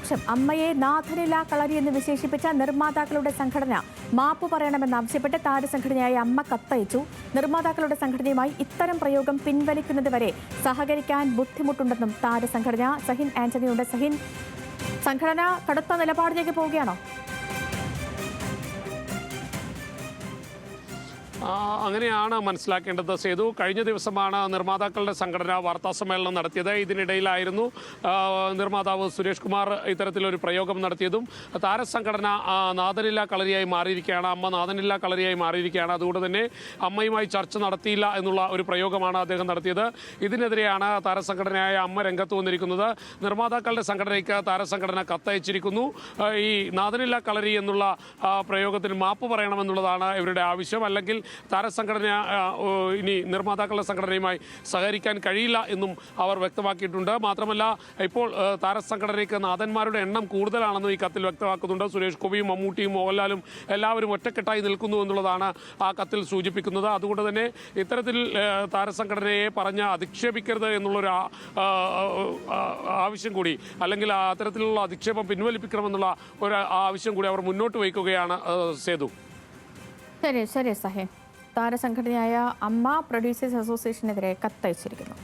പ്രതിപക്ഷം അമ്മയെ നാഥനില കളരി എന്ന് വിശേഷിപ്പിച്ച നിർമ്മാതാക്കളുടെ സംഘടന മാപ്പ് പറയണമെന്നാവശ്യപ്പെട്ട് താരസംഘടനയായ അമ്മ കത്തയച്ചു. നിർമ്മാതാക്കളുടെ സംഘടനയുമായി ഇത്തരം പ്രയോഗം പിൻവലിക്കുന്നതുവരെ സഹകരിക്കാൻ ബുദ്ധിമുട്ടുണ്ടെന്നും താരസംഘടന. സഹിൻ ആന്റണിയുണ്ട്. സഹിൻ, സംഘടന കടുത്ത നിലപാടിലേക്ക് പോവുകയാണോ? അങ്ങനെയാണ് മനസ്സിലാക്കേണ്ടത്. സേതു, കഴിഞ്ഞ ദിവസമാണ് നിർമ്മാതാക്കളുടെ സംഘടന വാർത്താസമ്മേളനം നടത്തിയത്. ഇതിനിടയിലായിരുന്നു നിർമ്മാതാവ് സുരേഷ് കുമാർ ഇത്തരത്തിലൊരു പ്രയോഗം നടത്തിയതും. താരസംഘടന നാഥനില കളരിയായി മാറിയിരിക്കുകയാണ്, അമ്മ നാഥനില കളരിയായി മാറിയിരിക്കുകയാണ്. അതുകൊണ്ട് തന്നെ അമ്മയുമായി ചർച്ച നടത്തിയില്ല എന്നുള്ള ഒരു പ്രയോഗമാണ് അദ്ദേഹം നടത്തിയത്. ഇതിനെതിരെയാണ് താരസംഘടനയായ അമ്മ രംഗത്ത് വന്നിരിക്കുന്നത്. നിർമ്മാതാക്കളുടെ സംഘടനയ്ക്ക് താരസംഘടന കത്തയച്ചിരിക്കുന്നു. ഈ നാഥനില കളരി എന്നുള്ള പ്രയോഗത്തിന് മാപ്പ് പറയണമെന്നുള്ളതാണ് ഇവരുടെ ആവശ്യം. അല്ലെങ്കിൽ താരസംഘടന ഇനി നിർമ്മാതാക്കളുടെ സംഘടനയുമായി സഹകരിക്കാൻ കഴിയില്ല എന്നും അവർ വ്യക്തമാക്കിയിട്ടുണ്ട്. മാത്രമല്ല, ഇപ്പോൾ താരസംഘടനയ്ക്ക് നാഥന്മാരുടെ എണ്ണം കൂടുതലാണെന്നും ഈ കത്തിൽ വ്യക്തമാക്കുന്നുണ്ട്. സുരേഷ് ഗോപിയും മമ്മൂട്ടിയും മോഹൻലാലും എല്ലാവരും ഒറ്റക്കെട്ടായി നിൽക്കുന്നു എന്നുള്ളതാണ് ആ കത്തിൽ സൂചിപ്പിക്കുന്നത്. അതുകൊണ്ട് തന്നെ ഇത്തരത്തിൽ താരസംഘടനയെ പറഞ്ഞ് അധിക്ഷേപിക്കരുത് എന്നുള്ളൊരു ആവശ്യം കൂടി, അല്ലെങ്കിൽ അത്തരത്തിലുള്ള അധിക്ഷേപം പിൻവലിപ്പിക്കണമെന്നുള്ള ഒരു ആവശ്യം കൂടി അവർ മുന്നോട്ട് വയ്ക്കുകയാണ്. സേതു, ശരി സഹിൻ. താരസംഘടനയായ അമ്മ പ്രൊഡ്യൂസേഴ്സ് അസോസിയേഷനെതിരെ കത്തയച്ചിരിക്കുന്നു.